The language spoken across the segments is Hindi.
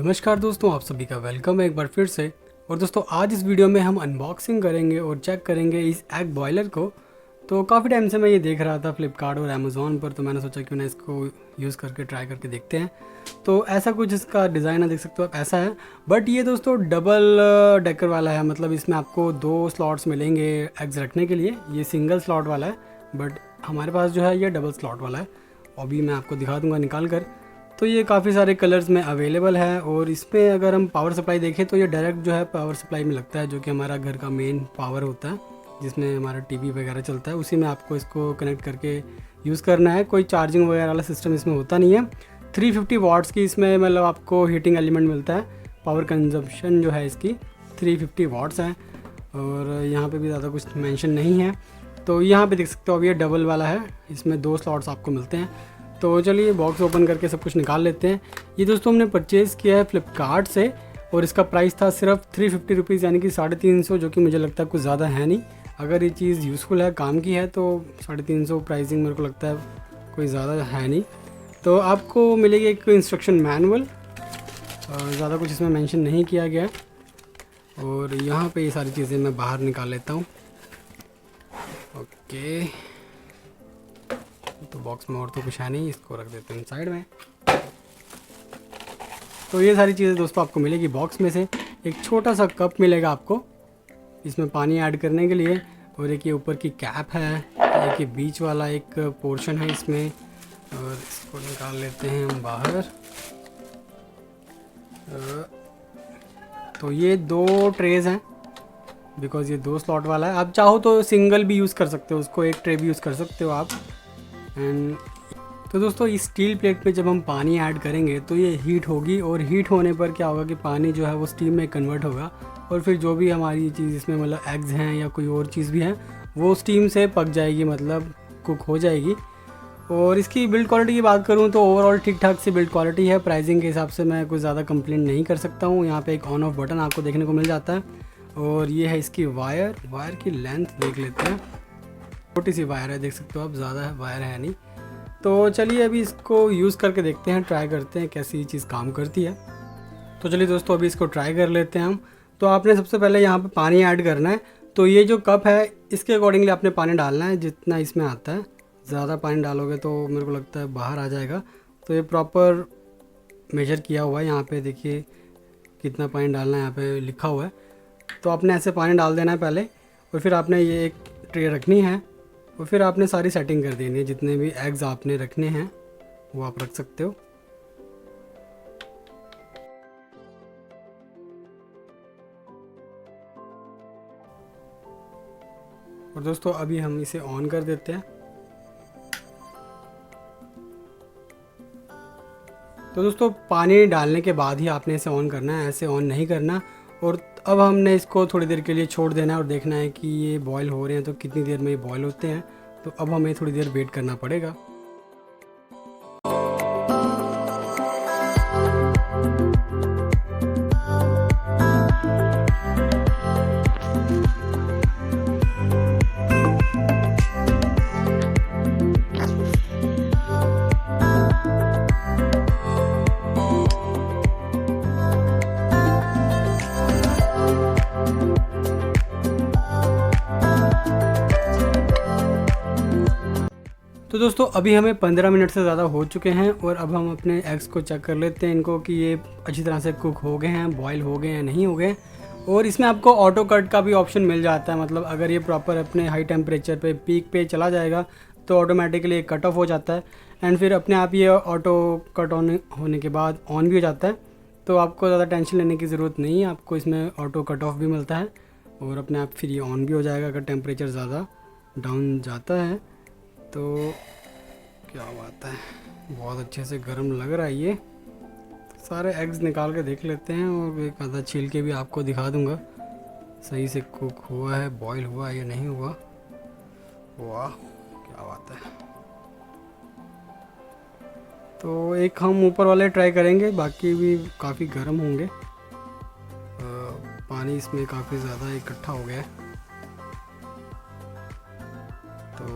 नमस्कार दोस्तों, आप सभी का वेलकम है एक बार फिर से। और दोस्तों आज इस वीडियो में हम अनबॉक्सिंग करेंगे और चेक करेंगे इस एग बॉयलर को। तो काफ़ी टाइम से मैं ये देख रहा था फ्लिपकार्ट और अमेज़ॉन पर, तो मैंने सोचा क्यों ना इसको यूज़ करके ट्राई करके देखते हैं। तो ऐसा कुछ इसका डिज़ाइन है, देख सकते हो आप, ऐसा है। बट ये दोस्तों डबल डेकर वाला है, मतलब इसमें आपको 2 स्लॉट्स मिलेंगे एग्स रखने के लिए। ये सिंगल स्लॉट वाला है, बट हमारे पास जो है ये डबल स्लॉट वाला है। अभी मैं आपको दिखा दूंगा निकाल कर। तो ये काफ़ी सारे कलर्स में अवेलेबल है। और इसमें अगर हम पावर सप्लाई देखें तो ये डायरेक्ट जो है पावर सप्लाई में लगता है, जो कि हमारा घर का मेन पावर होता है, जिसमें हमारा टीवी वगैरह चलता है। उसी में आपको इसको कनेक्ट करके यूज़ करना है। कोई चार्जिंग वगैरह वाला सिस्टम इसमें होता नहीं है। 350 वाट्स की इसमें मतलब आपको हीटिंग एलिमेंट मिलता है। पावर कंजप्शन जो है इसकी 350 वाट्स है। और यहाँ पे भी ज़्यादा कुछ मेंशन नहीं है। तो यहाँ पे देख सकते हो अब ये डबल वाला है, इसमें 2 स्लॉट्स आपको मिलते हैं। तो चलिए बॉक्स ओपन करके सब कुछ निकाल लेते हैं। ये दोस्तों हमने परचेज़ किया है फ्लिपकार्ट से और इसका प्राइस था सिर्फ 350 रुपीज़, यानी कि 350, जो कि मुझे लगता है कुछ ज़्यादा है नहीं। अगर ये चीज़ यूज़फुल है, काम की है, तो 350 प्राइसिंग मेरे को लगता है कोई ज़्यादा है नहीं। तो आपको मिलेगी एक इंस्ट्रक्शन मैनुअल, ज़्यादा कुछ इसमें मेंशन नहीं किया गया है। और यहाँ पे ये सारी चीज़ें मैं बाहर निकाल लेता हूँ। ओके, तो बॉक्स में और तो कुछ है नहीं, इसको रख देते हैं साइड में। तो ये सारी चीज़ें दोस्तों आपको मिलेगी बॉक्स में से। एक छोटा सा कप मिलेगा आपको इसमें पानी ऐड करने के लिए, और एक ये ऊपर की कैप है, एक ये बीच वाला एक पोर्शन है इसमें। और इसको निकाल लेते हैं हम बाहर। तो ये 2 ट्रेज हैं, बिकॉज़ ये 2 स्लॉट वाला है। आप चाहो तो सिंगल भी यूज़ कर सकते हो, उसको एक ट्रे भी यूज़ कर सकते हो आप। एंड तो दोस्तों इस स्टील प्लेट पे जब हम पानी ऐड करेंगे तो ये हीट होगी, और हीट होने पर क्या होगा कि पानी जो है वो स्टीम में कन्वर्ट होगा, और फिर जो भी हमारी चीज़ इसमें मतलब एग्स हैं या कोई और चीज़ भी है वो स्टीम से पक जाएगी, मतलब कुक हो जाएगी। और इसकी बिल्ड क्वालिटी की बात करूँ तो ओवरऑल ठीक ठाक सी बिल्ड क्वालिटी है। प्राइसिंग के हिसाब से मैं कुछ ज़्यादा कंप्लेंट नहीं कर सकता हूँ। यहाँ पे एक ऑन ऑफ बटन आपको देखने को मिल जाता है। और ये है इसकी वायर की लेंथ देख लेते हैं। छोटी सी वायर है, देख सकते हो आप, ज़्यादा वायर है नहीं। तो चलिए अभी इसको यूज़ करके देखते हैं, ट्राई करते हैं कैसी ये चीज़ काम करती है। तो चलिए दोस्तों अभी इसको ट्राई कर लेते हैं हम। तो आपने सबसे पहले यहाँ पे पानी ऐड करना है। तो ये जो कप है इसके अकॉर्डिंगली आपने पानी डालना है जितना इसमें आता है। ज़्यादा पानी डालोगे तो मेरे को लगता है बाहर आ जाएगा। तो ये प्रॉपर मेजर किया हुआ है, यहाँ पे देखिए कितना पानी डालना है, यहाँ पे लिखा हुआ है। तो आपने ऐसे पानी डाल देना है पहले, और फिर आपने ये एक ट्रे रखनी है, और फिर आपने सारी सेटिंग कर देनी है। जितने भी एग्स आपने रखने हैं वो आप रख सकते हो। और दोस्तों अभी हम इसे ऑन कर देते हैं। तो दोस्तों पानी डालने के बाद ही आपने इसे ऑन करना है, ऐसे ऑन नहीं करना। और अब हमने इसको थोड़ी देर के लिए छोड़ देना है और देखना है कि ये बॉयल हो रहे हैं, तो कितनी देर में ये बॉयल होते हैं। तो अब हमें थोड़ी देर वेट करना पड़ेगा। तो दोस्तों अभी हमें 15 मिनट से ज़्यादा हो चुके हैं, और अब हम अपने एग्स को चेक कर लेते हैं इनको कि ये अच्छी तरह से कुक हो गए हैं, बॉयल हो गए हैं, नहीं हो गए। और इसमें आपको ऑटो कट का भी ऑप्शन मिल जाता है, मतलब अगर ये प्रॉपर अपने हाई टेम्परेचर पे पीक पे चला जाएगा तो ऑटोमेटिकली कट ऑफ हो जाता है। एंड फिर अपने आप ये ऑटो कट ऑन होने के बाद ऑन भी हो जाता है। तो आपको ज़्यादा टेंशन लेने की ज़रूरत नहीं है, आपको इसमें ऑटो कट ऑफ भी मिलता है, और अपने आप फिर ये ऑन भी हो जाएगा अगर टेम्परेचर ज़्यादा डाउन जाता है। तो क्या बात है, बहुत अच्छे से गर्म लग रहा है ये। सारे एग्स निकाल के देख लेते हैं, और एक आधा छील के भी आपको दिखा दूंगा सही से कुक हुआ है, बॉईल हुआ है या नहीं हुआ। वाह क्या बात है। तो एक हम ऊपर वाले ट्राई करेंगे, बाकी भी काफ़ी गर्म होंगे। पानी इसमें काफ़ी ज़्यादा इकट्ठा हो गया है। तो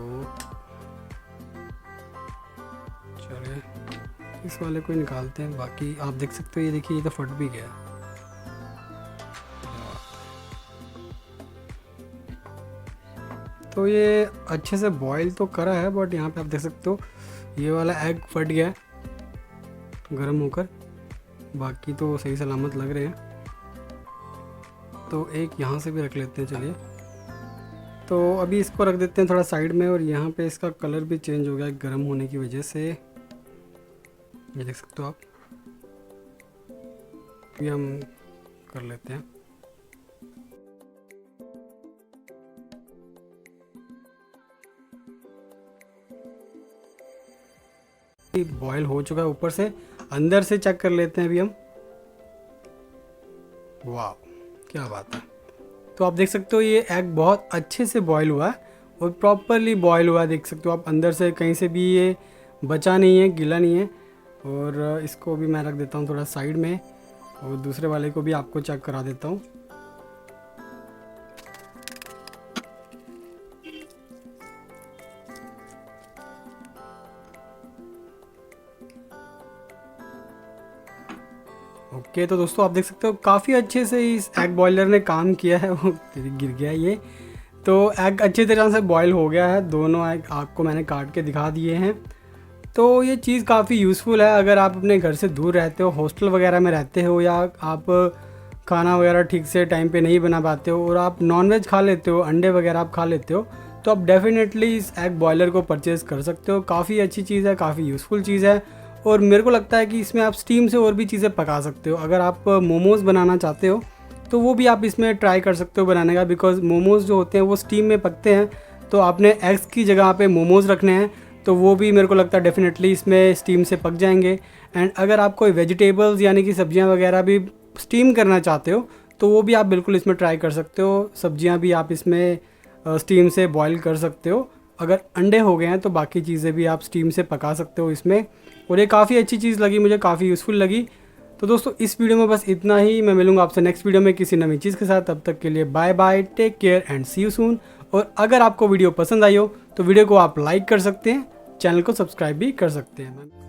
चलिए इस वाले को निकालते हैं। बाकी आप देख सकते हो, ये देखिए ये तो फट भी गया। तो ये अच्छे से बॉईल तो करा है, बट यहाँ पे आप देख सकते हो ये वाला एग फट गया है गर्म होकर। बाकी तो सही सलामत लग रहे हैं। तो एक यहाँ से भी रख लेते हैं। चलिए, तो अभी इसको रख देते हैं थोड़ा साइड में। और यहाँ पे इसका कलर भी चेंज हो गया गर्म होने की वजह से, ये देख सकते हो आप। ये हम कर लेते हैं। बॉयल हो चुका है ऊपर से, अंदर से चेक कर लेते हैं अभी हम। वाह, क्या बात है। तो आप देख सकते हो ये एग बहुत अच्छे से बॉयल हुआ है और प्रॉपरली बॉयल हुआ है। देख सकते हो आप, अंदर से कहीं से भी ये बचा नहीं है, गीला नहीं है। और इसको भी मैं रख देता हूँ थोड़ा साइड में, और दूसरे वाले को भी आपको चेक करा देता हूँ। ओके, तो दोस्तों आप देख सकते हो काफ़ी अच्छे से इस एग बॉयलर ने काम किया है। वो गिर गया ये। तो एग अच्छे तरह से बॉयल हो गया है। दोनों एग आपको मैंने काट के दिखा दिए हैं। तो ये चीज़ काफ़ी यूज़फुल है अगर आप अपने घर से दूर रहते हो, हॉस्टल वगैरह में रहते हो, या आप खाना वगैरह ठीक से टाइम पे नहीं बना पाते हो और आप नॉनवेज खा लेते हो, अंडे वगैरह आप खा लेते हो, तो आप डेफिनेटली इस एग बॉयलर को परचेज़ कर सकते हो। काफ़ी अच्छी चीज़ है, काफ़ी यूज़फुल चीज़ है। और मेरे को लगता है कि इसमें आप स्टीम से और भी चीज़ें पका सकते हो। अगर आप मोमोज़ बनाना चाहते हो तो वो भी आप इसमें ट्राई कर सकते हो बनाने का, बिकॉज़ मोमोज़ जो होते हैं वो स्टीम में पकते हैं। तो आपने एग्स की जगह पे मोमोज़ रखने हैं, तो वो भी मेरे को लगता है डेफिनेटली इसमें स्टीम से पक जाएंगे। एंड अगर आप कोई वेजिटेबल्स यानी कि सब्जियां वगैरह भी स्टीम करना चाहते हो तो वो भी आप बिल्कुल इसमें ट्राई कर सकते हो। सब्जियां भी आप इसमें स्टीम से बॉईल कर सकते हो। अगर अंडे हो गए हैं तो बाकी चीज़ें भी आप स्टीम से पका सकते हो इसमें। और ये काफ़ी अच्छी चीज़ लगी मुझे, काफ़ी यूज़फुल लगी। तो दोस्तों इस वीडियो में बस इतना ही। मैं मिलूंगा आपसे नेक्स्ट वीडियो में किसी नई चीज़ के साथ। तब तक के लिए bye bye, take care and see you soon. और अगर आपको वीडियो पसंद आई हो तो वीडियो को आप लाइक कर सकते हैं, चैनल को सब्सक्राइब भी कर सकते हैं।